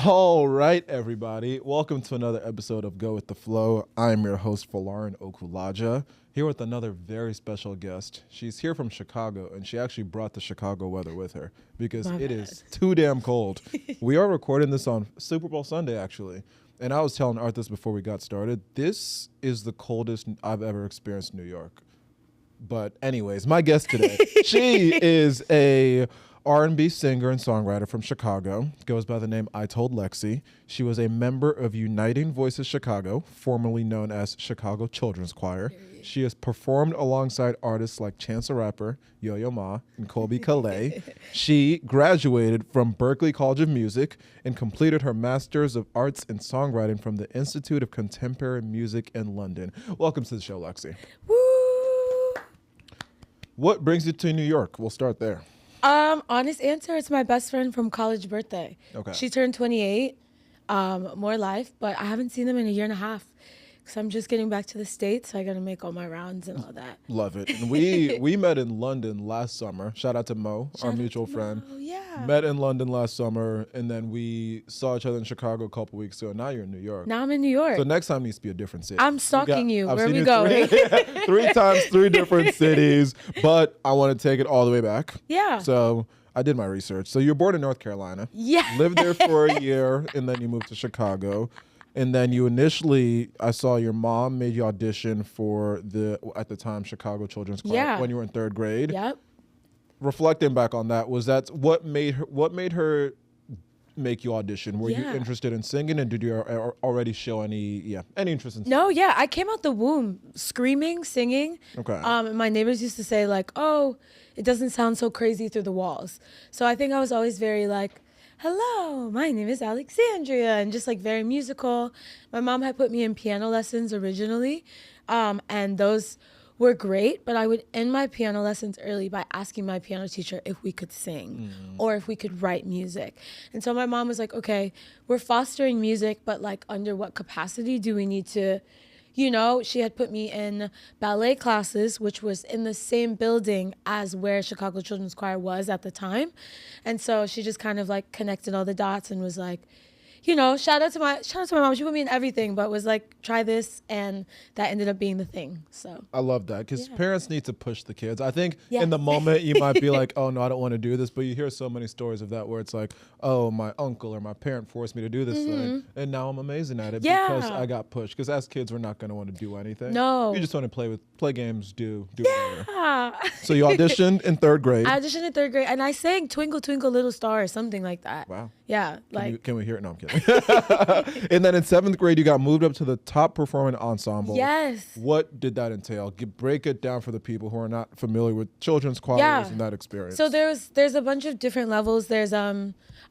All right, everybody. Welcome to another episode of Go With The Flow. I'm your host, Folarin Okulaja, here with another very special guest. She's here from Chicago, and she actually brought the Chicago weather with her because it is too damn cold. We are recording this on Super Bowl Sunday, actually. And I was telling Art this before we got started. This is the coldest I've ever experienced in New York. But anyways, my guest today, she is a R&B singer and songwriter from Chicago, goes by the name itoldLexi. She was a member of Uniting Voices Chicago, formerly known as Chicago Children's Choir. She has performed alongside artists like Chance the Rapper, Yo-Yo Ma, and Colby Calais. She graduated from Berklee College of Music and completed her Master's of Arts in Songwriting from the Institute of Contemporary Music in London. Welcome to the show, Lexi. Woo! What brings you to New York? We'll start there. Honest answer, it's my best friend from college birthday. Okay. She turned 28, more life, but I haven't seen them in a year and a half. Because I'm just getting back to the States, so I got to make all my rounds and all that. Love it. And we met in London last summer. Shout out to Mo, our mutual friend. Oh, yeah. Met in London last summer, and then we saw each other in Chicago a couple weeks ago. Now you're in New York. Now I'm in New York. So next time needs to be a different city. I'm stalking you. I've Where are seen we you going? three times, three different cities, but I want to take it all the way back. Yeah. So I did my research. So you were born in North Carolina. Yeah. Lived there for a year, and then you moved to Chicago. And then you initially, I saw your mom made you audition for at the time, Chicago Children's Choir when you were in third grade. Yep. Reflecting back on that, what made her make you audition? Were you interested in singing, and did you already show any interest in singing? No, yeah. I came out the womb screaming, singing. Okay. And my neighbors used to say like, oh, it doesn't sound so crazy through the walls. So I think I was always very like, hello, my name is Alexandria, and just like very musical. My mom had put me in piano lessons originally, and those were great, but I would end my piano lessons early by asking my piano teacher if we could sing or if we could write music. And so my mom was like, okay, we're fostering music, but like under what capacity do we need to, she had put me in ballet classes, which was in the same building as where Chicago Children's Choir was at the time. And so she just kind of like connected all the dots and was like, shout out to my mom. She put me in everything, but was like, try this. And that ended up being the thing. So I love that because parents need to push the kids. I think in the moment you might be like, oh no, I don't want to do this. But you hear so many stories of that where it's like, oh, my uncle or my parent forced me to do this thing. And now I'm amazing at it because I got pushed. Because as kids, we're not going to want to do anything. No. You just want to play games, do whatever. So you auditioned in third grade. I auditioned in third grade and I sang Twinkle Twinkle Little Star or something like that. Wow. Yeah. Can we hear it? No, I'm kidding. And then in seventh grade, you got moved up to the top performing ensemble. Yes. What did that entail? Break it down for the people who are not familiar with children's choirs and that experience. So there's a bunch of different levels. There's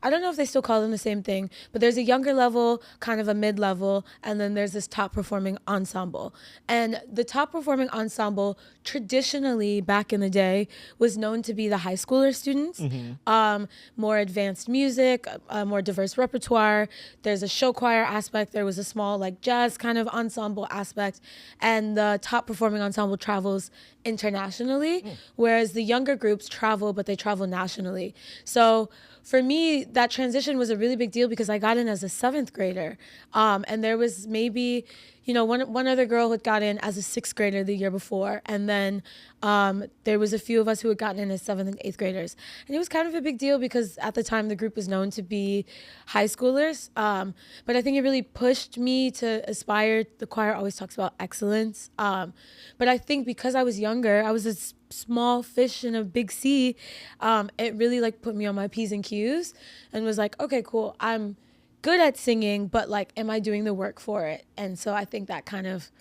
I don't know if they still call them the same thing, but there's a younger level, kind of a mid-level, and then there's this top performing ensemble. And the top performing ensemble traditionally back in the day was known to be the high schooler students, more advanced music, a more diverse repertoire. There's a show choir aspect. There was a small like jazz kind of ensemble aspect, and the top performing ensemble travels internationally, whereas the younger groups travel, but they travel nationally. So for me, that transition was a really big deal because I got in as a seventh grader. And there was maybe, one other girl who had got in as a sixth grader the year before. And then there was a few of us who had gotten in as seventh and eighth graders. And it was kind of a big deal because at the time the group was known to be high schoolers. But I think it really pushed me to aspire. The choir always talks about excellence. But I think because I was younger, I was a small fish in a big sea, it really like put me on my P's and Q's and was like, okay, cool, I'm good at singing, but like, am I doing the work for it? And so I think that kind of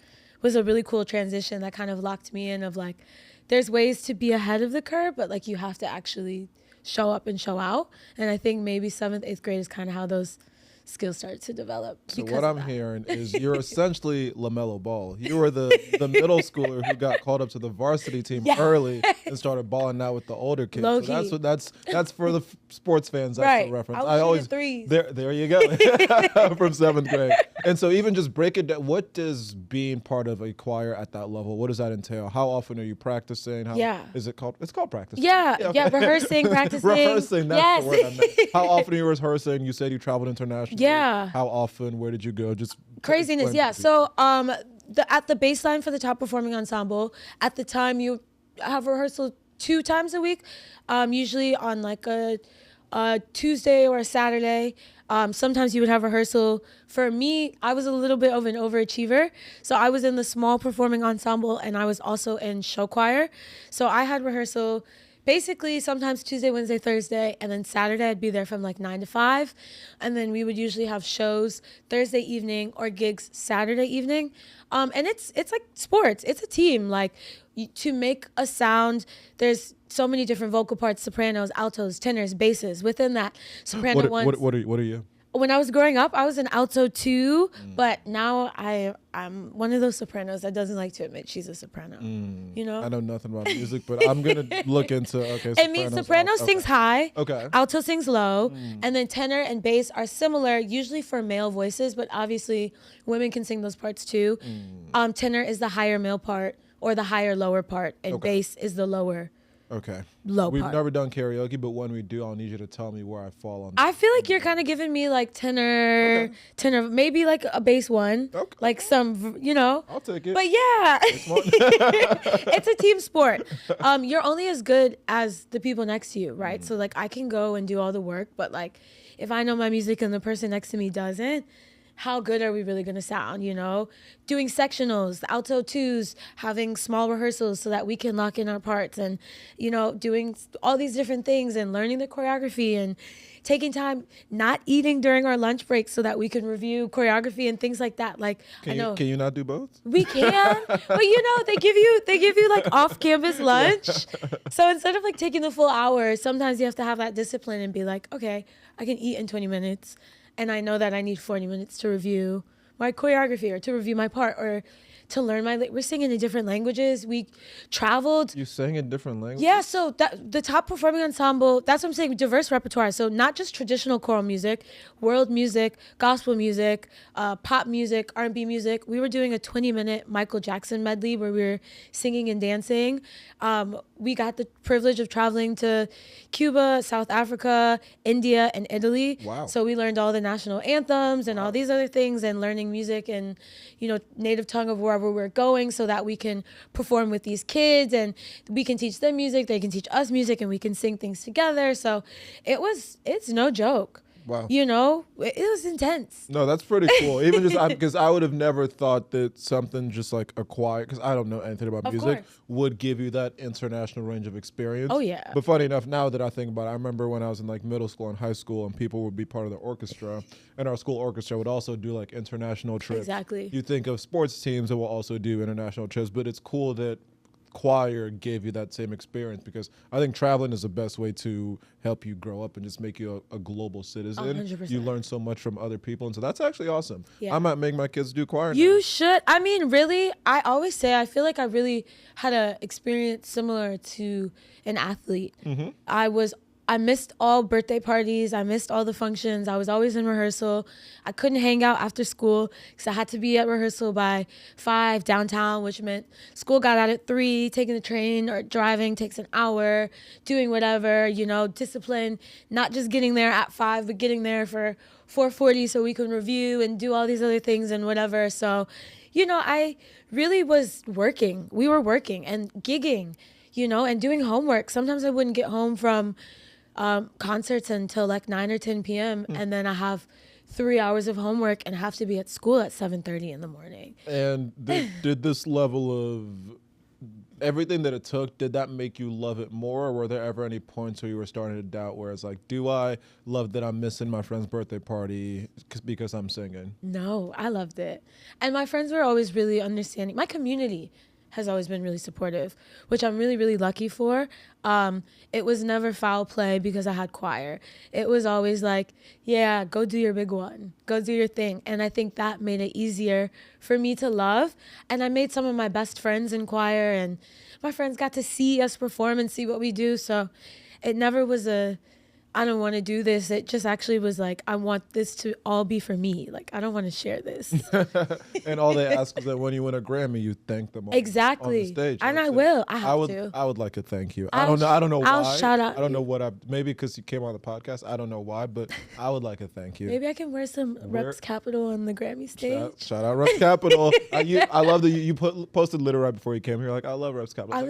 was a really cool transition that kind of locked me in of like, there's ways to be ahead of the curve, but like you have to actually show up and show out. And I think maybe seventh, eighth grade is kind of how those skills started to develop. So what I'm hearing is you're essentially LaMelo Ball. You were the middle schooler who got called up to the varsity team early and started balling out with the older kids. Low So key. that's for the sports fans. That's Right. the reference. I always threes. There you go. From seventh grade. And so even just break it down, what does being part of a choir at that level, what does that entail? How often are you practicing? Is it called? It's called practicing. Yeah, rehearsing, practicing. Rehearsing, that's the word I meant. How often are you rehearsing? You said you traveled internationally. Yeah. How often? Where did you go? Just craziness, yeah. So at the baseline for the top performing ensemble, at the time you have rehearsal 2 times a week, usually on like a Tuesday or a Saturday. Sometimes you would have rehearsal. For me, I was a little bit of an overachiever. So I was in the small performing ensemble and I was also in show choir. So I had rehearsal basically sometimes Tuesday, Wednesday, Thursday, and then Saturday I'd be there from like 9 to 5. And then we would usually have shows Thursday evening or gigs Saturday evening. And it's like sports. It's a team. Like to make a sound, there's so many different vocal parts: sopranos, altos, tenors, basses. Within that, soprano ones. What are you? When I was growing up, I was an alto too, but now I'm one of those sopranos that doesn't like to admit she's a soprano. You know? I know nothing about music, but I'm gonna look into Soprano sings high, okay, alto sings low, and then tenor and bass are similar, usually for male voices, but obviously women can sing those parts too. Tenor is the higher male part or the higher lower part, and bass is the lower. Okay. We've never done karaoke, but when we do, I'll need you to tell me where I fall on. I feel like you're kind of giving me like tenor, maybe like a bass one, like some, I'll take it. But yeah, it's a team sport. You're only as good as the people next to you, right? So like I can go and do all the work, but like if I know my music and the person next to me doesn't, how good are we really going to sound, Doing sectionals, the alto twos, having small rehearsals so that we can lock in our parts and, doing all these different things and learning the choreography and taking time, not eating during our lunch breaks so that we can review choreography and things like that. Like, can you not do both? We can, but they give you like off-campus lunch. So instead of like taking the full hour, sometimes you have to have that discipline and be like, okay, I can eat in 20 minutes. And I know that I need 40 minutes to review my choreography or to review my part or to learn we're singing in different languages. We traveled. You sang in different languages? Yeah, so the top performing ensemble, that's what I'm saying, diverse repertoire. So not just traditional choral music, world music, gospel music, pop music, R&B music. We were doing a 20-minute Michael Jackson medley where we were singing and dancing. We got the privilege of traveling to Cuba, South Africa, India, and Italy. Wow. So we learned all the national anthems and all these other things and learning music and, native tongue of wherever we're going so that we can perform with these kids and we can teach them music, they can teach us music, and we can sing things together. So it's no joke. Wow. It was intense. No, that's pretty cool. Even just because I would have never thought that something just like a choir, because I don't know anything about music, would give you that international range of experience. Oh, yeah. But funny enough, now that I think about it, I remember when I was in like middle school and high school and people would be part of the orchestra, and our school orchestra would also do like international trips. Exactly. You think of sports teams that will also do international trips, but it's cool that choir gave you that same experience, because I think traveling is the best way to help you grow up and just make you a global citizen. 100%. You learn so much from other people, and so that's actually awesome. Yeah. I might make my kids do choir now. You should. I mean, really, I always say I feel like I really had an experience similar to an athlete. I missed all birthday parties. I missed all the functions. I was always in rehearsal. I couldn't hang out after school because I had to be at rehearsal by 5 downtown, which meant school got out at 3, taking the train or driving takes an hour, doing whatever, discipline, not just getting there at 5, but getting there for 4:40 so we can review and do all these other things and whatever. So, I really was working. We were working and gigging, and doing homework. Sometimes I wouldn't get home from concerts until like 9 or 10 p.m. And then I have 3 hours of homework and have to be at school at 7:30 in the morning. And did this level of everything that it took, did that make you love it more? Or were there ever any points where you were starting to doubt where it's like, do I love that I'm missing my friend's birthday party because I'm singing? No, I loved it. And my friends were always really understanding. My community has always been really supportive, which I'm really, really lucky for. It was never foul play because I had choir. It was always like, yeah, go do your big one. Go do your thing. And I think that made it easier for me to love. And I made some of my best friends in choir, and my friends got to see us perform and see what we do. So it never was I don't want to do this. It just actually was like, I want this to all be for me. Like, I don't want to share this. And all they ask is that when you win a Grammy, you thank them on the Exactly. stage. And That's I it. will. I have to. I would like to thank you. I don't know why. I'll shout out I don't know you. what maybe because you came on the podcast. I don't know why, but I would like to thank you. Maybe I can wear some Reps Capital on the Grammy stage. Shout out Reps Capital. I love that you posted literally right before you came here. Like, I love Reps Capital. I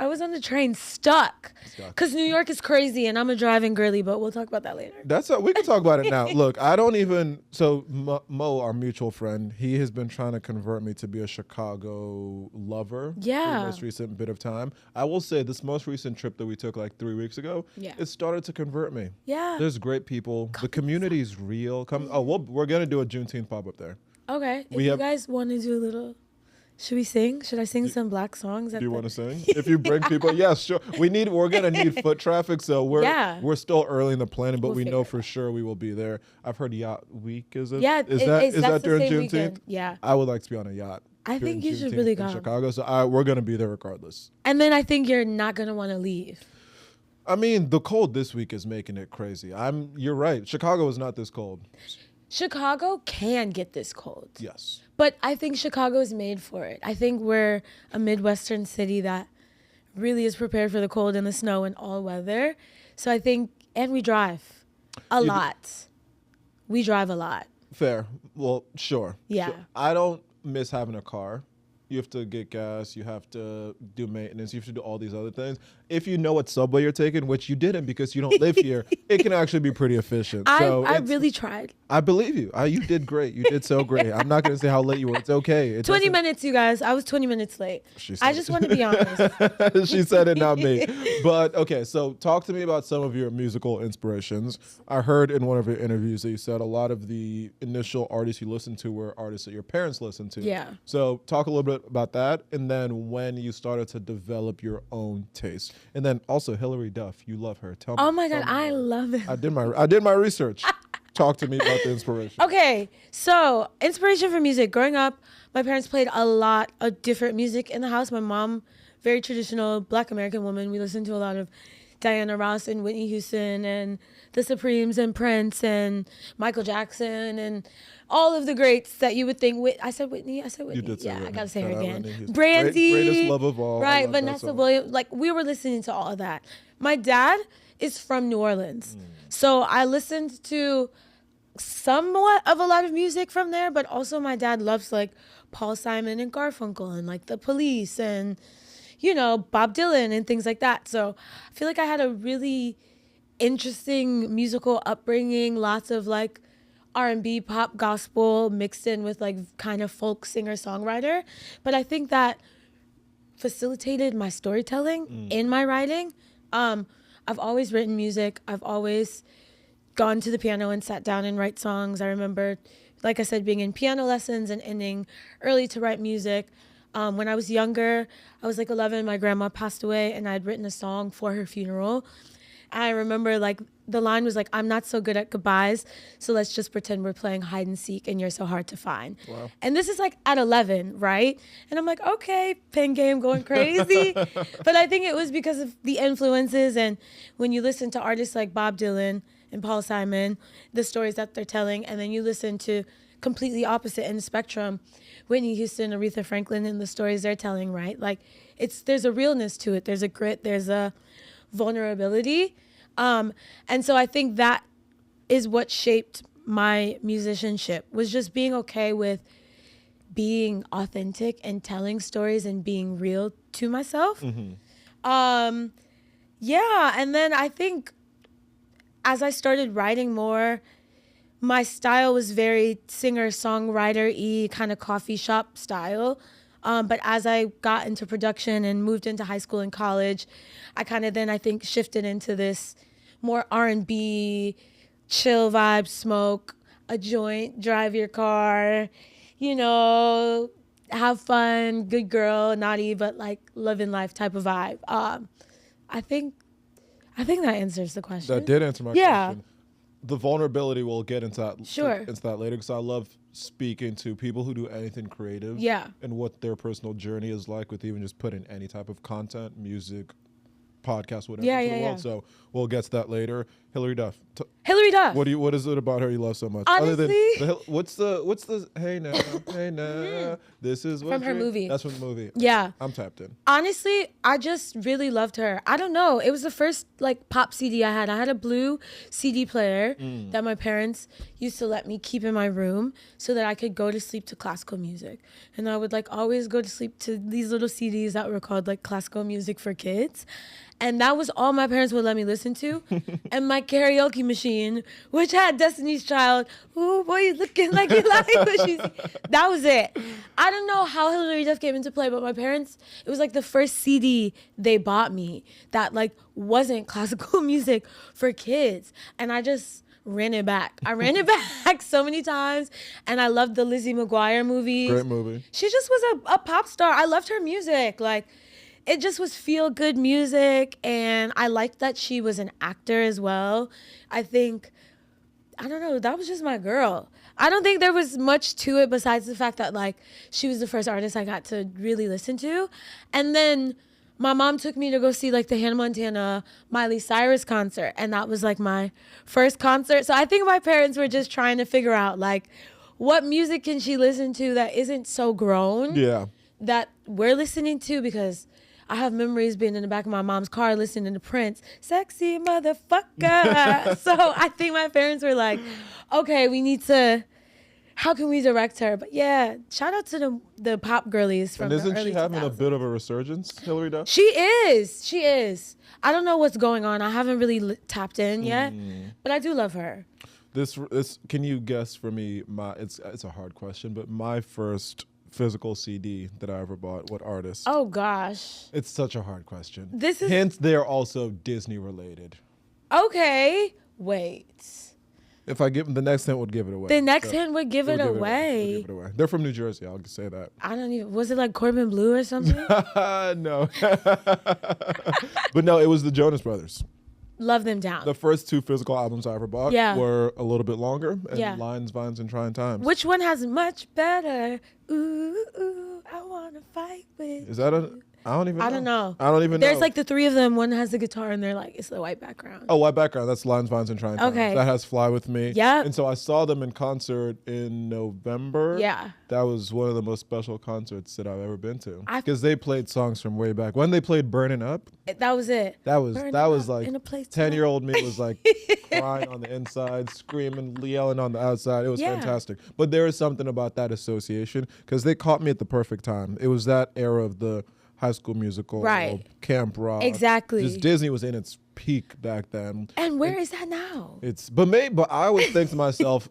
was on the train stuck because New York is crazy and I'm a driving girly, but we'll talk about that later. We can talk about it now. Look, I don't even. So Mo, our mutual friend, he has been trying to convert me to be a Chicago lover. Yeah. For the most recent bit of time. I will say this most recent trip that we took like 3 weeks ago. Yeah. It started to convert me. Yeah. There's great people. The community is real. We're gonna do a Juneteenth pop up there. Okay. If you guys want to do a little. Should we sing? Should I sing some black songs? Do you want to sing? If you bring people, yes, sure. We're gonna need foot traffic, so we're still early in the planning, but we know for sure we will be there. I've heard Yacht Week is it? Yeah, is that during Juneteenth? Weekend. Yeah. I would like to be on a yacht. I think you should really go. In Chicago, so we're gonna be there regardless. And then I think you're not gonna want to leave. I mean, the cold this week is making it crazy. You're right. Chicago is not this cold. Chicago can get this cold. Yes. But I think Chicago is made for it. I think we're a Midwestern city that really is prepared for the cold and the snow and all weather. So I think, and we drive a lot. We drive a lot. Fair. Well, sure. Yeah. Sure. I don't miss having a car. You have to get gas. You have to do maintenance. You have to do all these other things. If you know what subway you're taking, which you didn't because you don't live here, it can actually be pretty efficient. I really tried. I believe you. You did great. You did so great. I'm not going to say how late you were. It's okay. 20 minutes, you guys. I was 20 minutes late. I just want to be honest. She said it, not me. But okay, so talk to me about some of your musical inspirations. I heard in one of your interviews that you said a lot of the initial artists you listened to were artists that your parents listened to. Yeah. So talk a little bit about that, and then when you started to develop your own taste. And then also Hilary Duff, you love her. Tell me. Oh my God, I love it. I did my research. Talk to me about the inspiration. Okay, so inspiration for music. Growing up, my parents played a lot of different music in the house. My mom, very traditional Black American woman. We listened to a lot of Diana Ross and Whitney Houston and the Supremes and Prince and Michael Jackson and all of the greats that you would think. I said Whitney. You did say yeah, Whitney. I gotta say her again. Brandy, greatest love of all. Right, Vanessa Williams. Like, we were listening to all of that. My dad is from New Orleans, so I listened to somewhat of a lot of music from there. But also, my dad loves like Paul Simon and Garfunkel and like the Police and Bob Dylan and things like that. So I feel like I had a really interesting musical upbringing, lots of like R&B, pop, gospel mixed in with like kind of folk singer-songwriter. But I think that facilitated my storytelling in my writing. I've always written music. I've always gone to the piano and sat down and write songs. I remember, like I said, being in piano lessons and ending early to write music. When I was younger, I was like 11, my grandma passed away and I'd written a song for her funeral. I remember like the line was like, I'm not so good at goodbyes, so let's just pretend we're playing hide and seek and you're so hard to find. Wow. And this is like at 11, right? And I'm like, okay, pen game going crazy. But I think it was because of the influences, and when you listen to artists like Bob Dylan and Paul Simon, the stories that they're telling, and then you listen to completely opposite end of the spectrum, Whitney Houston, Aretha Franklin, and the stories they're telling, right? Like, there's a realness to it. There's a grit. There's a vulnerability. And so I think that is what shaped my musicianship, was just being okay with being authentic and telling stories and being real to myself. Yeah. And then I think as I started writing more, my style was very singer-songwriter-y, kind of coffee shop style. But as I got into production and moved into high school and college, I kind of then, I think, shifted into this more R&B, chill vibe, smoke a joint, drive your car, have fun, good girl, naughty, but like living life type of vibe. I think that answers the question. That did answer my question. The vulnerability, we'll get into that, into that later, because I love speaking to people who do anything creative. Yeah. And what their personal journey is like with even just putting any type of content, music, podcast, whatever, Yeah, to yeah, the world. yeah. So we'll get to that later. Hillary Duff. Hillary Duff. What is it about her you love so much? Honestly, Other than what's the hey now, hey now, this is what From her movie. That's from the movie. Yeah. I'm tapped in. Honestly, I just really loved her. I don't know. It was the first like pop CD I had. I had a blue CD player that my parents used to let me keep in my room so that I could go to sleep to classical music. And I would like always go to sleep to these little CDs that were called like classical music for kids. And that was all my parents would let me listen to. And my karaoke machine, which had Destiny's Child, ooh boy, you looking like you like what she's. That was it. I don't know how Hillary Duff came into play, but my parents, it was like the first CD they bought me that like wasn't classical music for kids. And I just ran it back. I ran it back so many times. And I loved the Lizzie McGuire movies. Great movie. She just was a pop star. I loved her music. Like, it just was feel good music, and I liked that she was an actor as well. I think, I don't know, that was just my girl. I don't think there was much to it besides the fact that like she was the first artist I got to really listen to. And then my mom took me to go see like the Hannah Montana Miley Cyrus concert, and that was like my first concert. So I think my parents were just trying to figure out like what music can she listen to that isn't so grown. Yeah. That we're listening to, because I have memories being in the back of my mom's car listening to Prince, sexy motherfucker. So I think my parents were like, okay, we need to, how can we direct her? But yeah, shout out to the pop girlies from And the isn't early she having 2000s. a bit of a resurgence, Hillary Duff? She is. She is. I don't know what's going on. I haven't really tapped in yet, but I do love her. This can you guess for me? It's a hard question, but my first physical CD that I ever bought, what artist? Oh gosh. It's such a hard question. This is Hence, they're also Disney related. okay. Wait. If I give the next hint, would give it away. The next hint would give it away. Would give it away. They're from New Jersey. I'll just say that. I don't even. Was it like Corbin Bleu or something? No, but no, it was the Jonas Brothers. Love them down. The first two physical albums I ever bought were a little bit longer, and Lines, Vines, and Trying Times. Which one has much better? Ooh, ooh, I wanna fight with. Is that a? I don't even know. I don't know. I don't even know. There's like the three of them. One has the guitar and they're like, it's the white background. Oh, white background. That's Lines, Vines, and Trying Times. Okay. That has Fly With Me. Yep. And so I saw them in concert in November. Yeah. That was one of the most special concerts that I've ever been to. Because they played songs from way back. When they played Burning Up. That was it. That was like, in a place 10-year-old me was like crying on the inside, screaming, yelling on the outside. It was fantastic. But there is something about that association because they caught me at the perfect time. It was that era of the High School Musical, Camp Rock. Exactly. Just Disney was in its peak back then. And where is that now? But I always think to myself,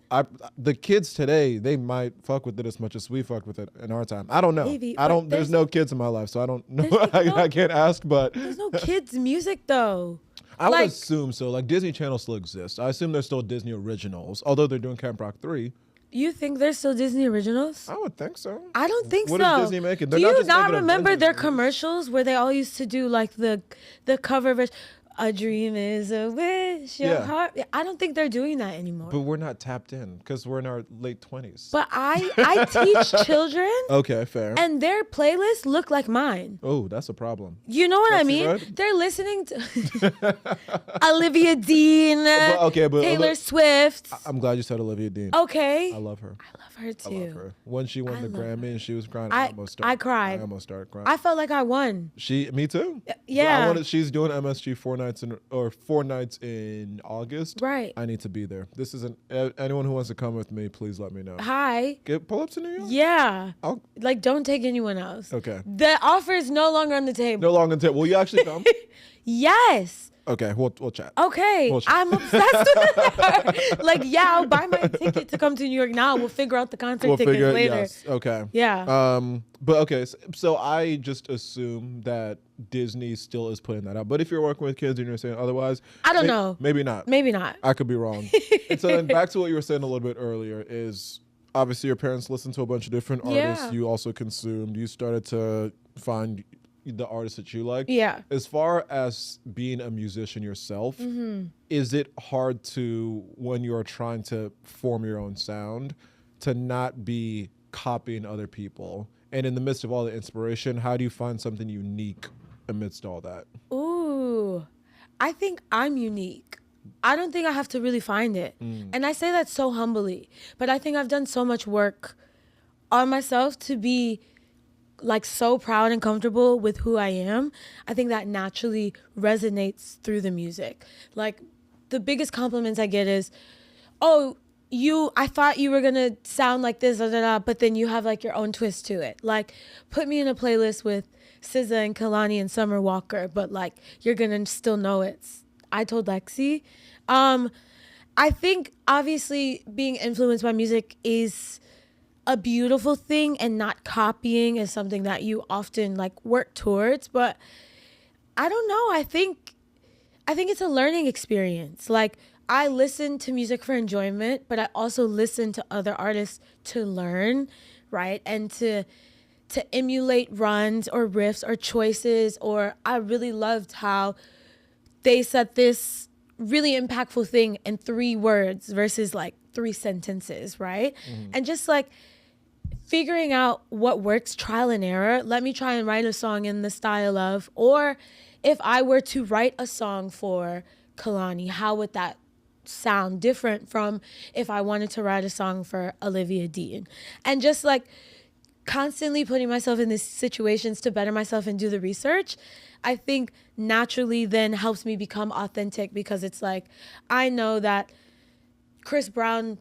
the kids today, they might fuck with it as much as we fucked with it in our time. I don't know. Maybe, there's no kids in my life, so I don't know. I can't ask, but there's no kids music though. I would assume so. Like Disney Channel still exists. I assume there's still Disney originals, although they're doing Camp Rock 3. You think there's still Disney originals? I would think so. I don't think so. What is Disney making? Do you not remember their commercials where they all used to do like the cover version? A dream is a wish, your heart. I don't think they're doing that anymore. But we're not tapped in because we're in our late 20s. But I teach children. Okay, fair. And their playlists look like mine. Oh, that's a problem. You know what I mean? Red? They're listening to Olivia Dean, Taylor Swift. I'm glad you said Olivia Dean. Okay. I love her. I love her too. I love her. When she won the Grammy and she was crying, I cried. I almost started crying. I felt like I won. Me too. Yeah. She's doing MSG 4 nights in August. Right. I need to be there. This isn't anyone who wants to come with me. Please let me know. Hi. Pull up to New York. Yeah. Like, don't take anyone else. Okay. The offer is no longer on the table. No longer on the table. Will you actually come? Yes. Okay, we'll chat. Okay, I'm obsessed with her. Like, I'll buy my ticket to come to New York now. We'll figure out the concert tickets later. Yes. Okay. Yeah. But okay, so I just assume that Disney still is putting that out. But if you're working with kids and you're saying otherwise, I don't know. Maybe not. Maybe not. I could be wrong. And so then back to what you were saying a little bit earlier is obviously your parents listened to a bunch of different artists. You also consumed. You started to find the artists that you like. Yeah. As far as being a musician yourself, is it hard to, when you're trying to form your own sound, to not be copying other people? And in the midst of all the inspiration, how do you find something unique amidst all that? Ooh. I think I'm unique. I don't think I have to really find it. And I say that so humbly, but I think I've done so much work on myself to be like so proud and comfortable with who I am. I think that naturally resonates through the music. Like the biggest compliments I get is, oh, I thought you were gonna sound like this, but then you have like your own twist to it. Like, put me in a playlist with SZA and Kalani and Summer Walker, but like you're gonna still know it's itoldLexi. I think obviously being influenced by music is a beautiful thing, and not copying is something that you often like work towards. But I don't know. I think it's a learning experience. Like, I listen to music for enjoyment, but I also listen to other artists to learn, right? And to emulate runs or riffs or choices. Or I really loved how they said this really impactful thing in 3 words versus like 3 sentences, right? And just like figuring out what works, trial and error. Let me try and write a song in the style of, or if I were to write a song for Kalani, how would that sound different from if I wanted to write a song for Olivia Dean? And just like constantly putting myself in these situations to better myself and do the research, I think naturally then helps me become authentic, because it's like, I know that Chris Brown,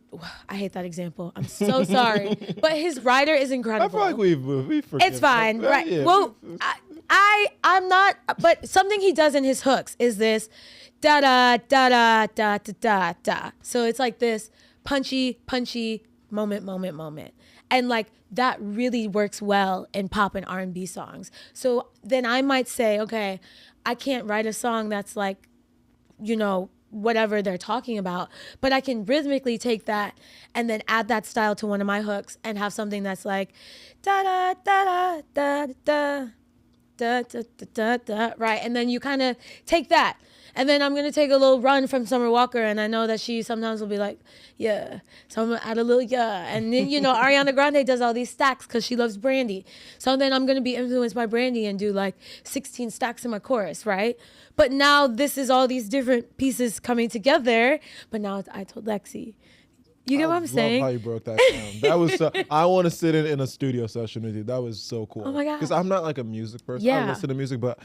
I hate that example. I'm so sorry. But his writer is incredible. I feel like we forget. It's fine, right? Yeah. Well, I'm not, but something he does in his hooks is this da da da da da da da da. So it's like this punchy moment. And like that really works well in pop and R&B songs. So then I might say, okay, I can't write a song that's like, you know, whatever they're talking about, but I can rhythmically take that and then add that style to one of my hooks and have something that's like da da da da da da da da da da, right? And then you kind of take that, and then I'm gonna take a little run from Summer Walker, and I know that she sometimes will be like, yeah, so I'm gonna add a little and then, you know, Ariana Grande does all these stacks because she loves Brandy, so then I'm gonna be influenced by Brandy and do like 16 stacks in my chorus, right? But now this is all these different pieces coming together, but now it's itoldLexi. You get what I'm saying? I love how you broke that down. That was so, I want to sit in a studio session with you. That was so cool. Oh my God. Because I'm not like a music person. Yeah. I listen to music, but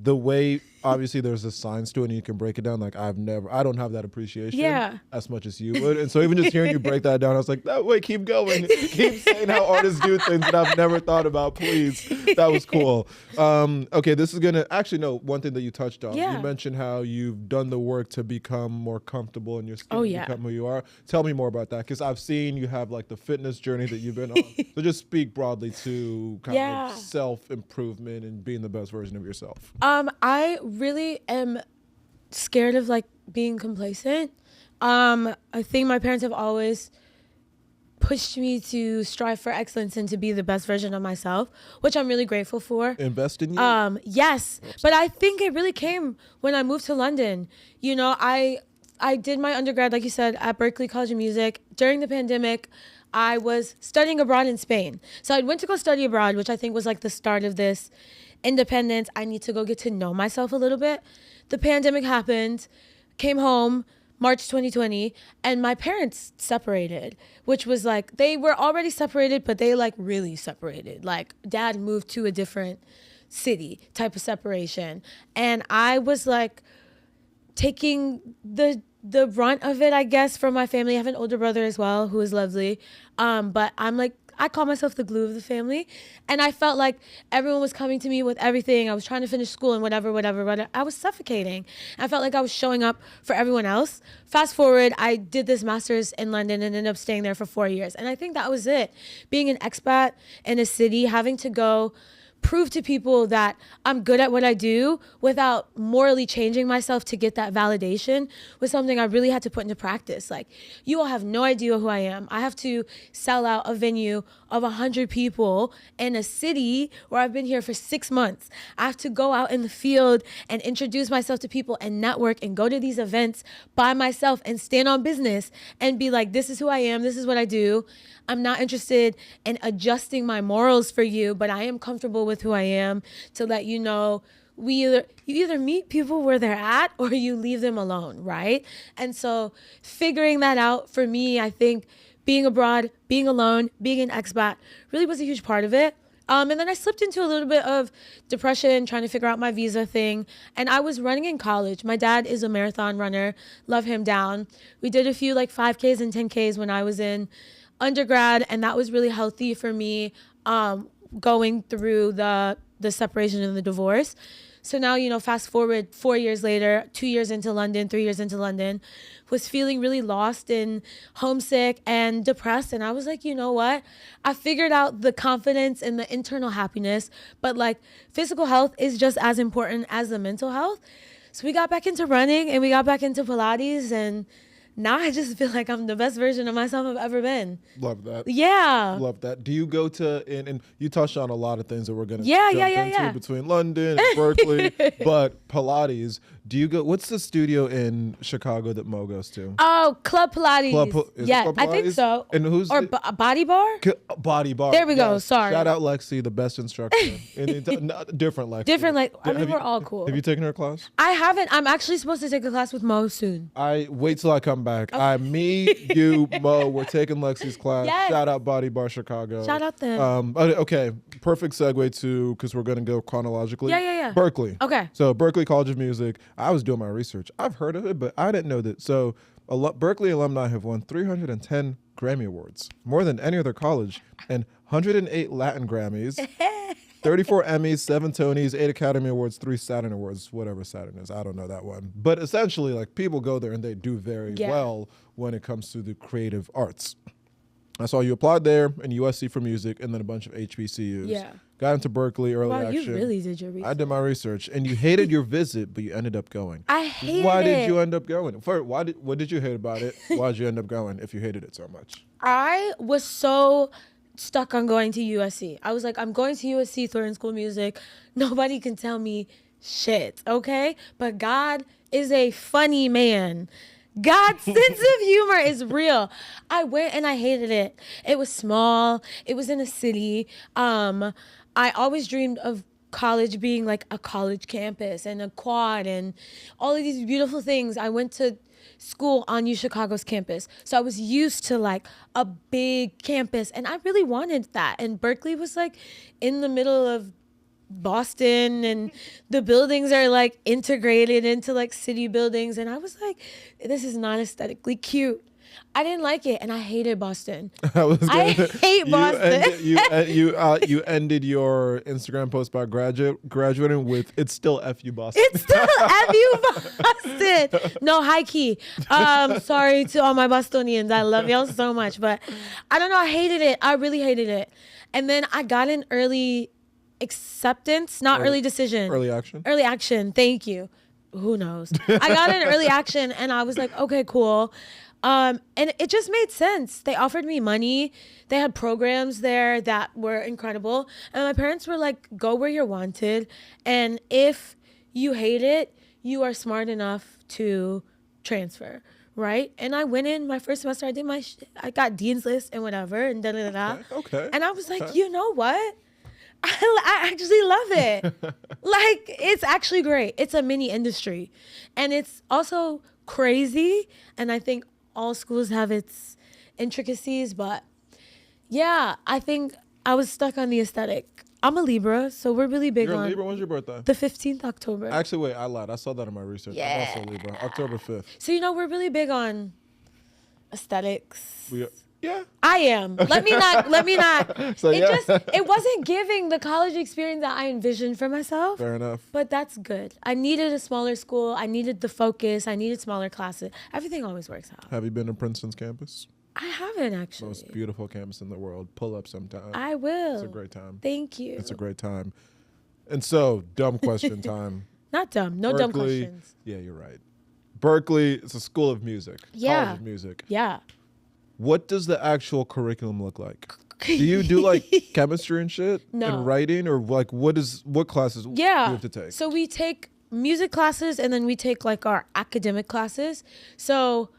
the way, obviously there's a science to it and you can break it down. Like I don't have that appreciation as much as you would. And so even just hearing you break that down, I was like, that way, keep going. Keep saying how artists do things that I've never thought about, please. That was cool. Okay, this is gonna, actually no, one thing that you touched on. You mentioned how you've done the work to become more comfortable in your skin, become who you are. Tell me more about that, because I've seen you have like the fitness journey that you've been on. So just speak broadly to kind of self-improvement and being the best version of yourself. I really am scared of like being complacent. I think my parents have always pushed me to strive for excellence and to be the best version of myself, which I'm really grateful for. Invest in you? Yes. But I think it really came when I moved to London. You know, I did my undergrad, like you said, at Berklee College of Music. During the pandemic, I was studying abroad in Spain. So I went to go study abroad, which I think was like the start of this independence. I need to go get to know myself a little bit. The pandemic happened, came home, March 2020, and my parents separated, which was like, they were already separated, but they like really separated. Like dad moved to a different city type of separation. And I was like taking the brunt of it, I guess, from my family. I have an older brother as well, who is lovely. But I'm like, I call myself the glue of the family. And I felt like everyone was coming to me with everything. I was trying to finish school and whatever. I was suffocating. I felt like I was showing up for everyone else. Fast forward, I did this master's in London and ended up staying there for 4 years. And I think that was it. Being an expat in a city, having to go prove to people that I'm good at what I do without morally changing myself to get that validation was something I really had to put into practice. Like, you all have no idea who I am. I have to sell out a venue of 100 people in a city where I've been here for 6 months. I have to go out in the field and introduce myself to people and network and go to these events by myself and stand on business and be like, this is who I am. This is what I do. I'm not interested in adjusting my morals for you, but I am comfortable with who I am to let you know you either meet people where they're at or you leave them alone, right? And so figuring that out for me, I think being abroad, being alone, being an expat really was a huge part of it. And then I slipped into a little bit of depression, trying to figure out my visa thing. And I was running in college. My dad is a marathon runner. Love him down. We did a few like 5Ks and 10Ks when I was in undergrad. And that was really healthy for me going through the separation and the divorce. So now, fast forward 4 years later, 2 years into London, 3 years into London, was feeling really lost and homesick and depressed. And I was like, you know what? I figured out the confidence and the internal happiness, but like physical health is just as important as the mental health. So we got back into running and we got back into Pilates, and now I just feel like I'm the best version of myself I've ever been. Love that. Yeah. Love that. Do you go to, and you touched on a lot of things that we're going to jump into between London and Berklee, but Pilates, do you go, what's the studio in Chicago that Mo goes to? Oh, Club Pilates. Club Pilates? I think so. And who's Body Bar? Body Bar. There we go. Sorry. Shout out Lexi, the best instructor. Different Lexi. Different, we're all cool. Have you taken her class? I haven't. I'm actually supposed to take a class with Mo soon. I wait till I come back. Okay. Me, you, Mo, we're taking Lexi's class. Yes. Shout out Body Bar Chicago. Shout out them. Okay, perfect segue to, because we're going to go chronologically. Yeah. Berklee. Okay. So Berklee College of Music. I was doing my research. I've heard of it, but I didn't know that. So Berklee alumni have won 310 Grammy Awards, more than any other college, and 108 Latin Grammys. 34 Emmys, 7 Tonys, 8 Academy Awards, 3 Saturn Awards, whatever Saturn is. I don't know that one. But essentially, like, people go there and they do very well when it comes to the creative arts. I saw you applied there in USC for music and then a bunch of HBCUs. Yeah. Got into Berklee early action. Wow, you really did your research. I did my research. And you hated your visit, but you ended up going. I hated it. Why did you end up going? What did you hate about it? Why did you end up going if you hated it so much? I was so stuck on going to USC. I was like, I'm going to USC, Thornton School of Music. Nobody can tell me shit, okay? But God is a funny man. God's sense of humor is real. I went and I hated it. It was small. It was in a city. I always dreamed of college being like a college campus and a quad and all of these beautiful things. I went to school on U Chicago's campus. So I was used to like a big campus and I really wanted that. And Berklee was like in the middle of Boston and the buildings are like integrated into like city buildings. And I was like, this is not aesthetically cute. I didn't like it, and I hated Boston. I hate Boston. You ended your Instagram post by graduating with "It's still F you Boston." It's still F you Boston. No, high key. Sorry to all my Bostonians. I love y'all so much, but I don't know. I hated it. I really hated it. And then I got an early acceptance, not early decision. Early action. Early action. Thank you. Who knows? I got an early action, and I was like, okay, cool. And it just made sense. They offered me money. They had programs there that were incredible. And my parents were like, go where you're wanted. And if you hate it, you are smart enough to transfer, right? And I went in my first semester. I did I got dean's list and whatever and da-da-da-da. Okay. And I was like, you know what? I actually love it. Like, it's actually great. It's a mini industry. And it's also crazy. And I think all schools have its intricacies, but yeah, I think I was stuck on the aesthetic. I'm a Libra, so we're really big on... You're a Libra? When's your birthday? The 15th October. Actually, wait, I lied. I saw that in my research. Yeah. I'm also Libra. October 5th. So, we're really big on aesthetics. Yeah. I am. Let me not. So, it wasn't giving the college experience that I envisioned for myself. Fair enough. But that's good. I needed a smaller school. I needed the focus. I needed smaller classes. Everything always works out. Have you been to Princeton's campus? I haven't, actually. Most beautiful campus in the world. Pull up sometime. I will. It's a great time. Thank you. It's a great time. And so, dumb question time. Not dumb. No Berklee, dumb questions. Yeah, you're right. Berklee, it's a school of music. Yeah. College of music. Yeah. What does the actual curriculum look like? Do you do like chemistry and shit? No. And writing, or like what classes do you have to take? So we take music classes and then we take like our academic classes. So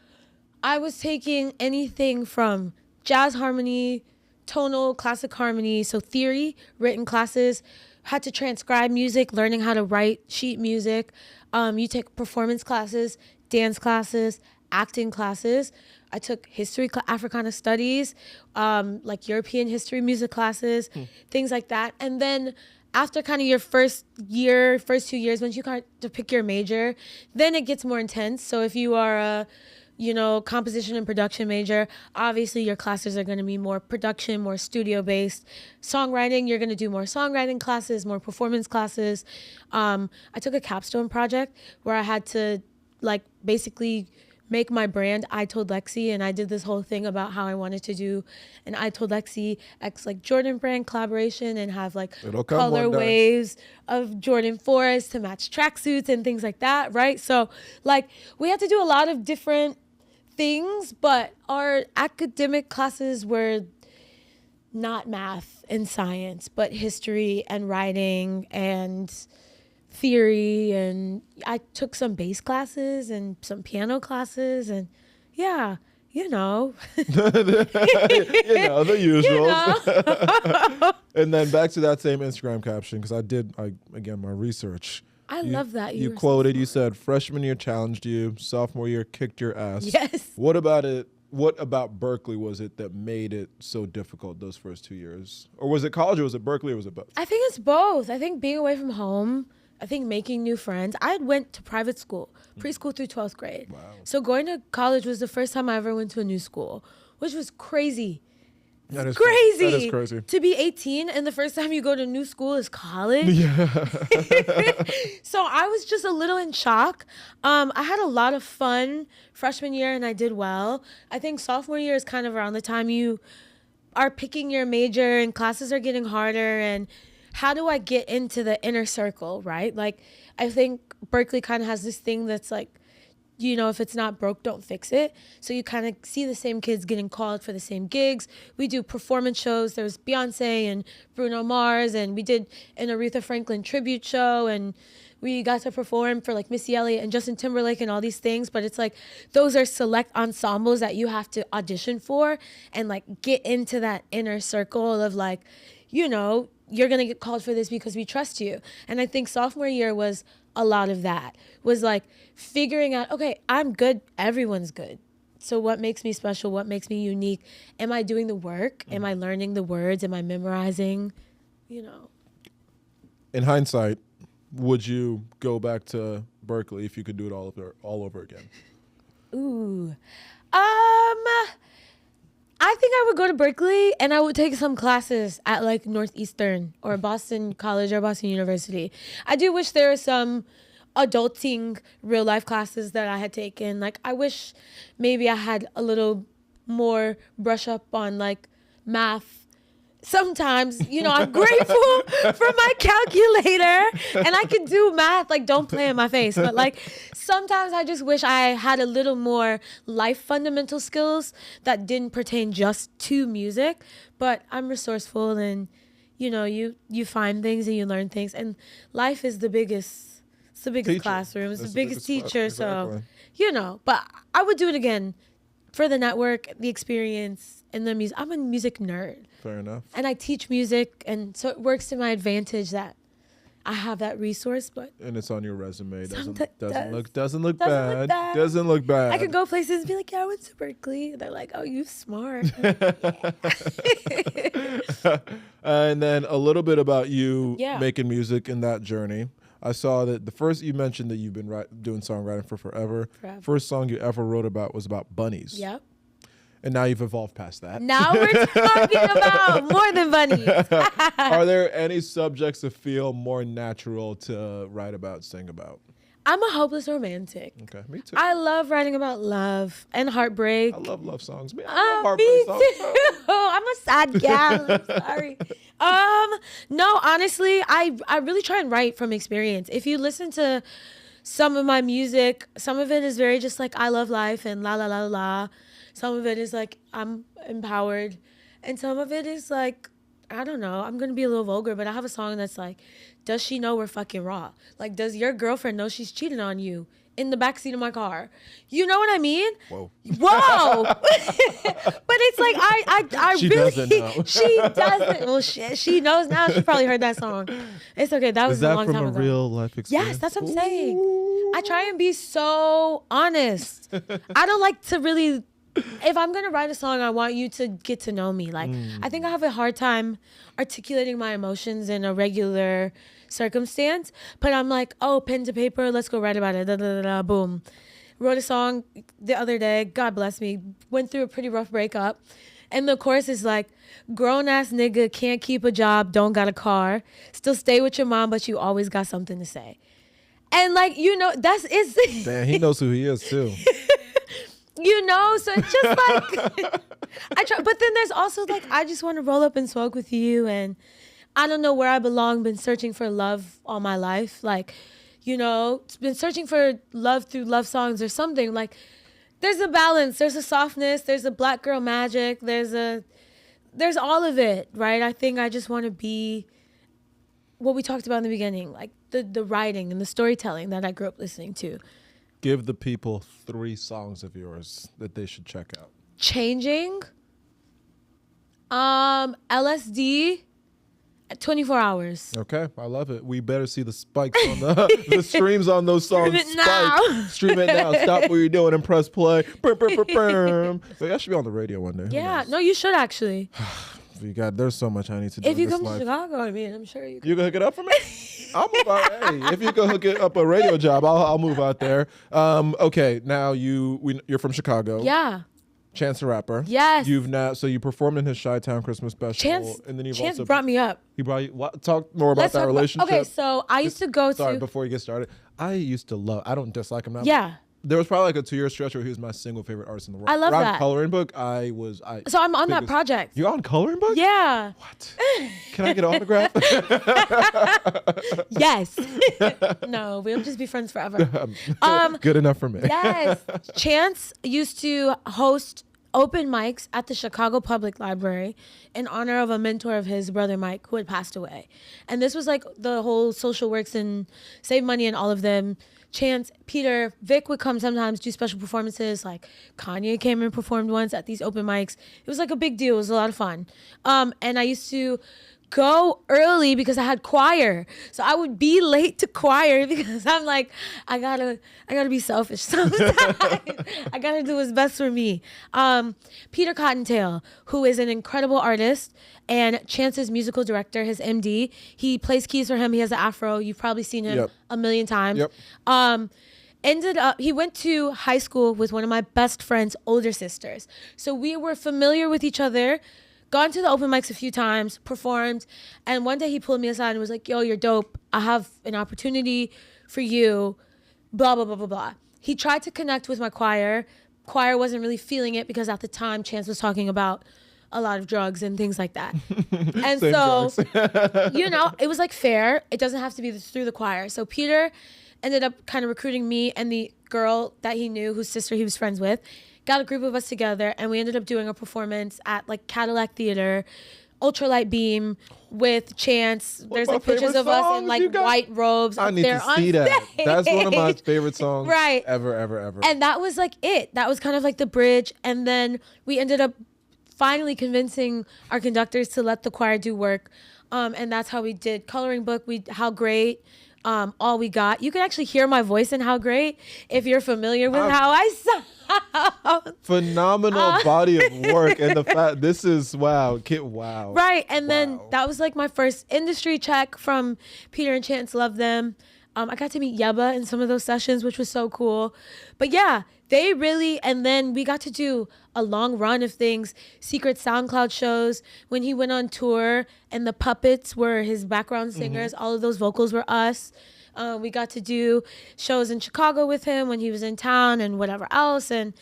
I was taking anything from jazz harmony, tonal, classic harmony, so theory, written classes, had to transcribe music, learning how to write sheet music. You take performance classes, dance classes, acting classes. I took history, Africana studies, like European history, music classes, things like that. And then after kind of your first 2 years, once you kind of pick your major, then it gets more intense. So if you are a, composition and production major, obviously your classes are going to be more production, more studio based. Songwriting, you're going to do more songwriting classes, more performance classes. I took a capstone project where I had to basically make my brand itoldLexi, and I did this whole thing about how I wanted to do an itoldLexi x Jordan brand collaboration and have color waves of Jordan forests to match tracksuits and things like that, right? So we had to do a lot of different things, but our academic classes were not math and science, but history and writing and theory, and I took some bass classes and some piano classes, and the the usual. And then back to that same Instagram caption, because again, my research. I love that. You quoted, you said, freshman year challenged you, sophomore year kicked your ass. Yes. What about Berklee was it that made it so difficult those first 2 years? Or was it college, or was it Berklee, or was it both? I think it's both. I think being away from home, I think making new friends. I went to private school, preschool through 12th grade. Wow. So going to college was the first time I ever went to a new school, which was crazy. That is crazy. That is crazy. To be 18 and the first time you go to new school is college. Yeah. So I was just a little in shock. I had a lot of fun freshman year and I did well. I think sophomore year is kind of around the time you are picking your major and classes are getting harder, and how do I get into the inner circle, right? I think Berklee kind of has this thing that's if it's not broke, don't fix it. So you kind of see the same kids getting called for the same gigs. We do performance shows. There's Beyonce and Bruno Mars, and we did an Aretha Franklin tribute show, and we got to perform for Missy Elliott and Justin Timberlake and all these things. But it's those are select ensembles that you have to audition for and get into that inner circle of you're going to get called for this because we trust you. And I think sophomore year was a lot of that, was figuring out, okay, I'm good. Everyone's good. So what makes me special? What makes me unique? Am I doing the work? Am I learning the words? Am I memorizing? In hindsight, would you go back to Berklee if you could do it all over again? Ooh. I think I would go to Berklee and I would take some classes at Northeastern or Boston College or Boston University. I do wish there were some adulting real life classes that I had taken. I wish maybe I had a little more brush up on math. Sometimes, I'm grateful for my calculator and I can do math. Don't play in my face. But sometimes I just wish I had a little more life fundamental skills that didn't pertain just to music. But I'm resourceful and, you find things and you learn things. And life is the biggest, classroom. It's the biggest teacher. Exactly. So, but I would do it again for the network, the experience, and the music. I'm a music nerd. Fair enough. And I teach music, and so it works to my advantage that I have that resource. And it's on your resume. Doesn't look bad. Doesn't look bad. I could go places and be like, yeah, I went to Berklee. And they're like, oh, you smart. And then a little bit about you making music in that journey. I saw that the first, you mentioned that you've been doing songwriting for forever. First song you ever wrote about was about bunnies. Yep. And now you've evolved past that. Now we're talking about more than bunnies. Are there any subjects that feel more natural to write about, sing about? I'm a hopeless romantic. Okay, me too. I love writing about love and heartbreak. I love love songs. I love heartbreak songs. I'm a sad gal. I'm sorry. No, honestly, I really try and write from experience. If you listen to some of my music, some of it is very just I love life and la la la la. Some of it is I'm empowered. And some of it is I don't know, I'm going to be a little vulgar, but I have a song that's does she know we're fucking raw? Does your girlfriend know she's cheating on you in the backseat of my car. You know what I mean? Whoa. But it's like I She really doesn't know. she doesn't. Well, she knows now. She probably heard that song. It's okay. That was Is that a long from time a ago. real life experience? Yes, that's what I'm saying. I try and be so honest. I don't like to really. If I'm gonna write a song, I want you to get to know me. Like, I think I have a hard time articulating my emotions in a regular circumstance. But I'm like, oh, pen to paper, let's go write about it. Da, da, da, da, boom. Wrote a song the other day. God bless me. Went through a pretty rough breakup, and the chorus is like, grown ass nigga can't keep a job, don't got a car, still stay with your mom, but you always got something to say. And like, you know, that's it's. Damn, he knows who he is too. You know, so it's just like I try, but then there's also like I just want to roll up and smoke with you, and I don't know where I belong. Been searching for love all my life, like, you know, been searching for love through love songs or something. Like, there's a balance, there's a softness, there's a black girl magic, there's all of it, right? I think I just want to be what we talked about in the beginning, like the writing and the storytelling that I grew up listening to. Give the people 3 songs of yours that they should check out. Changing, LSD, 24 hours. Okay, I love it. We better see the spikes on the streams on those songs. Stream it now. Stream it now. Stop what you're doing and press play. Brr, brr, brr, brr. So that should be on the radio one day. Who Yeah, knows? no, you should actually. There's so much I need to do. If you in this come to life. Chicago, I mean, I'm sure you can. You can hook it up for me? I'll move out. Hey, if you can hook it up a radio job, I'll move out there. Okay, now you're from Chicago. Yeah. Chance the Rapper. Yes. You performed in his Chi-Town Christmas special. Chance, and then you've Chance also brought me up. He brought you. What? Talk more about Let's that talk about- relationship. okay, so I used to go Sorry, to. before you get started, I used to love. I don't dislike him now. Yeah. There was probably like a 2-year stretch where he was my single favorite artist in the world. I love Around that. Coloring Book, So I'm on that project. You're on Coloring Book? Yeah. What? Can I get an autograph? Yes. No, we'll just be friends forever. Good enough for me. Yes. Chance used to host open mics at the Chicago Public Library in honor of a mentor of his, brother Mike, who had passed away. And this was like the whole social works and Save Money and all of them. Chance, Peter, Vic would come sometimes, do special performances. Like Kanye came and performed once at these open mics. It was like a big deal. It was a lot of fun. And I used to go early because I had choir. So I would be late to choir because I'm like, I gotta be selfish sometimes. I gotta do what's best for me. Peter Cottontail, who is an incredible artist and Chance's musical director, his MD. He plays keys for him. He has an afro. You've probably seen him a million times. Yep. He went to high school with one of my best friend's older sisters. So we were familiar with each other, gone to the open mics a few times, performed. And one day he pulled me aside and was like, yo, you're dope. I have an opportunity for you, blah, blah, blah, blah, blah. He tried to connect with my choir. Choir wasn't really feeling it because at the time Chance was talking about a lot of drugs and things like that. And so, you know, it was like fair. It doesn't have to be through the choir. So Peter ended up kind of recruiting me and the girl that he knew, whose sister he was friends with, got a group of us together, and we ended up doing a performance at like Cadillac Theater, ultralight beam with Chance. There's like pictures of us in like white robes. I need to see that. That's one of my favorite songs ever. And that was like it. That was kind of like the bridge. And then we ended up finally convincing our conductors to let the choir do work. And that's how we did Coloring Book. How Great. All We Got. You can actually hear my voice in How Great if you're familiar with how I sound. Phenomenal body of work. And the fact, this is, wow. Wow. Right. And then that was like my first industry check from Peter and Chance. Love them. I got to meet Yeba in some of those sessions, which was so cool. But yeah, they really, and then we got to do a long run of things, secret SoundCloud shows when he went on tour and the puppets were his background singers. All of those vocals were us. We got to do shows in Chicago with him when he was in town and whatever else. And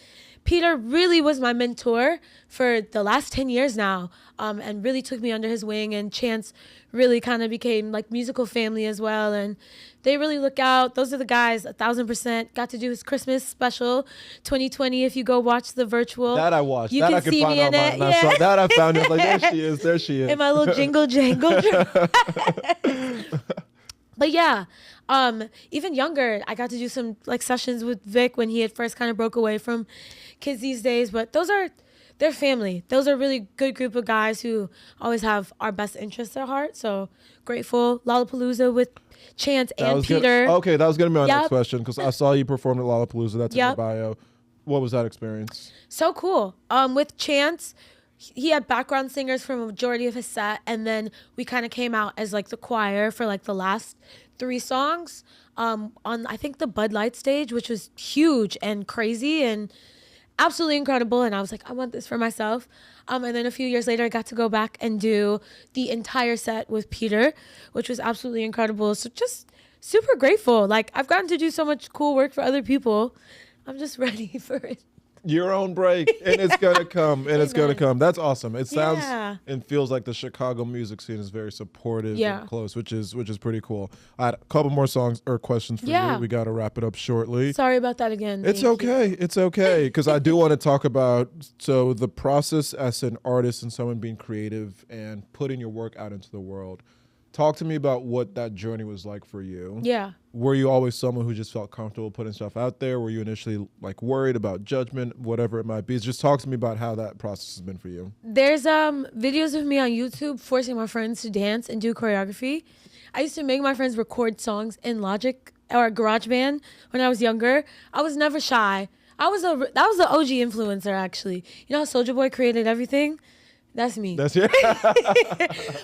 Peter really was my mentor for the last 10 years now, and really took me under his wing. And Chance really kind of became like musical family as well. And they really look out. Those are the guys, 1,000%. Got to do his Christmas special 2020. If you go watch the virtual. That I watched. You that can I could see find me in online. it. Yeah. I saw that. I found it. Like, there she is. In my little jingle jangle. But yeah, Even younger, I got to do some like sessions with Vic when he had first kind of broke away from Kids These Days. But they're family. Those are really good group of guys who always have our best interests at heart. So grateful. Lollapalooza with Chance and Peter. That was gonna be my Yep. next question, because I saw you perform at Lollapalooza. That's in your Yep. bio. What was that experience? So cool. With Chance, he had background singers for a majority of his set, and then we kind of came out as like the choir for like the last 3 songs on I think the Bud Light stage, which was huge and crazy and absolutely incredible. And I was like, I want this for myself. And then a few years later, I got to go back and do the entire set with Peter, which was absolutely incredible. So just super grateful. Like, I've gotten to do so much cool work for other people. I'm just ready for it. Your own break, and it's gonna come, and it's gonna come. That's awesome. It sounds and feels like the Chicago music scene is very supportive and close, which is pretty cool. I had a couple more songs or questions for you. We got to wrap it up shortly. Sorry about that again. It's okay. It's okay, because I do want to talk about the process as an artist and someone being creative and putting your work out into the world. Talk to me about what that journey was like for you. Yeah. Were you always someone who just felt comfortable putting stuff out there? Were you initially like worried about judgment, whatever it might be? Just talk to me about how that process has been for you. There's videos of me on YouTube forcing my friends to dance and do choreography. I used to make my friends record songs in Logic or GarageBand when I was younger. I was never shy. That was the OG influencer, actually. You know how Soulja Boy created everything? That's me. That's you.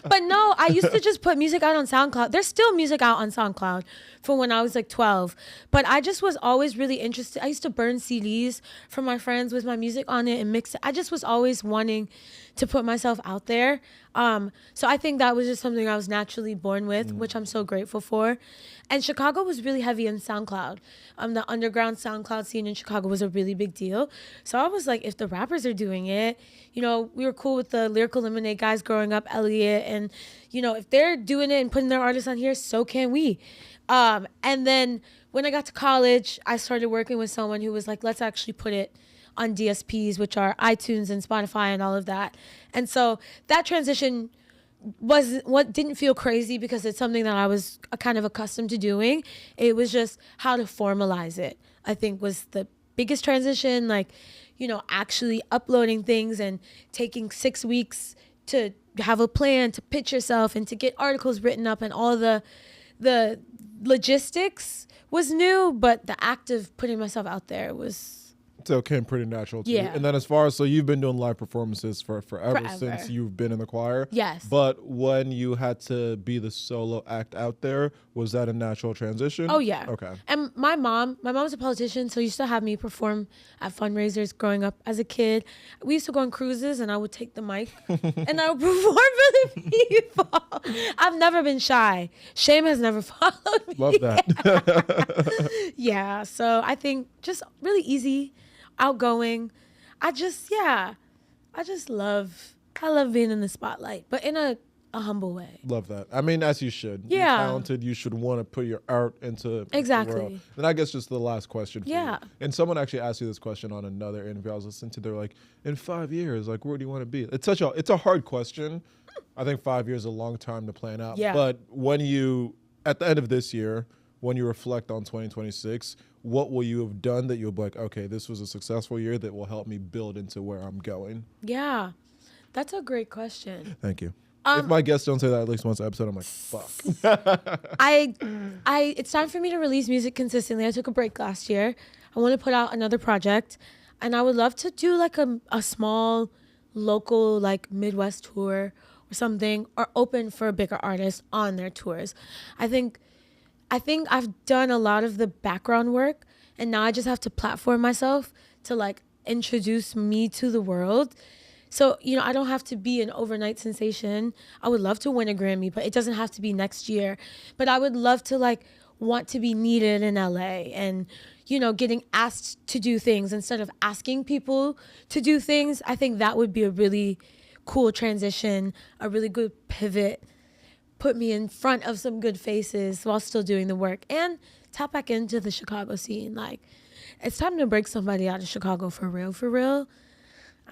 But no, I used to just put music out on SoundCloud. There's still music out on SoundCloud from when I was like 12. But I just was always really interested. I used to burn CDs from my friends with my music on it and mix it. I just was always wanting to put myself out there. So I think that was just something I was naturally born with, which I'm so grateful for. And Chicago was really heavy in SoundCloud. The underground SoundCloud scene in Chicago was a really big deal. So I was like, if the rappers are doing it, you know, we were cool with the Lyrical Lemonade guys growing up, Elliot, and, you know, if they're doing it and putting their artists on here, so can we. And then when I got to college, I started working with someone who was like, let's actually put it on DSPs, which are iTunes and Spotify and all of that. And so that transition didn't feel crazy because it's something that I was kind of accustomed to doing. It was just how to formalize it, I think, was the biggest transition. Like, you know, actually uploading things and taking 6 weeks to have a plan to pitch yourself and to get articles written up, and all the logistics was new, but the act of putting myself out there was... So it came pretty natural to you. And then as far as, so you've been doing live performances for forever since you've been in the choir. Yes. But when you had to be the solo act out there, was that a natural transition? Oh, yeah. Okay. And my mom's a politician, so used to have me perform at fundraisers growing up as a kid. We used to go on cruises, and I would take the mic, and I would perform for the people. I've never been shy. Shame has never followed me. Love that. Yeah, so I think just really easy, outgoing. I love being in the spotlight, but in a humble way. Love that. I mean, as you should. Yeah. You're talented. You should want to put your art into the world. And I guess just the last question for you. And someone actually asked you this question on another interview I was listening to. They're like, in 5 years, like, where do you want to be? It's a hard question. I think 5 years is a long time to plan out. Yeah. But when you, at the end of this year, when you reflect on 2026, what will you have done that you'll be like, okay, this was a successful year that will help me build into where I'm going? Yeah, that's a great question. Thank you. If my guests don't say that at least once an episode, I'm like, fuck. It's time for me to release music consistently. I took a break last year. I want to put out another project, and I would love to do like a small local like Midwest tour or something, or open for bigger artists on their tours. I think I've done a lot of the background work, and now I just have to platform myself to like introduce me to the world. So, you know, I don't have to be an overnight sensation. I would love to win a Grammy, but it doesn't have to be next year. But I would love to like want to be needed in LA and, you know, getting asked to do things instead of asking people to do things. I think that would be a really cool transition, a really good pivot. Put me in front of some good faces while still doing the work, and tap back into the Chicago scene. Like, it's time to break somebody out of Chicago for real, for real.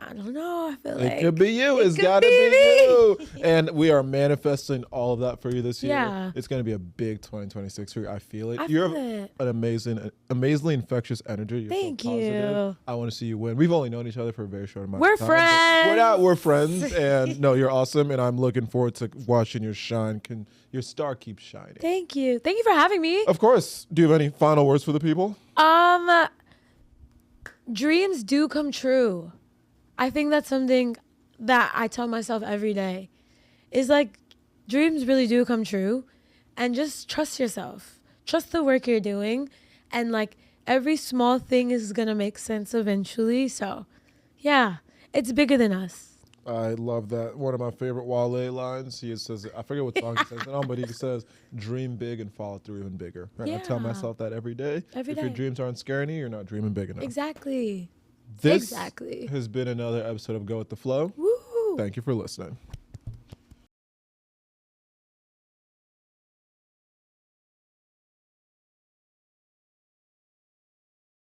I don't know. I feel like it could be you. It's could got to be be me. you. And we are manifesting all of that for you this year. Yeah. It's going to be a big 2026 for you. I feel it. I You're feel it. an amazingly infectious energy. You're Thank so positive. you. I want to see you win. We've only known each other for a very short amount We're of time. friends. We're friends. And no, you're awesome. And I'm looking forward to watching your shine. Your star keep shining. Thank you. Thank you for having me. Of course. Do you have any final words for the people? Dreams do come true. I think that's something that I tell myself every day. Is like, dreams really do come true, and just trust yourself. Trust the work you're doing, and like every small thing is gonna make sense eventually. So, yeah, it's bigger than us. I love that. One of my favorite Wale lines. He says, I forget what song he says it on, but he says, "Dream big and follow through even bigger." Right? I tell Yeah. myself that every day. Every if your day. dreams aren't scaring you, you're not dreaming big enough. Exactly. This Exactly. has been another episode of Go with the Flow. Woo. Thank you for listening.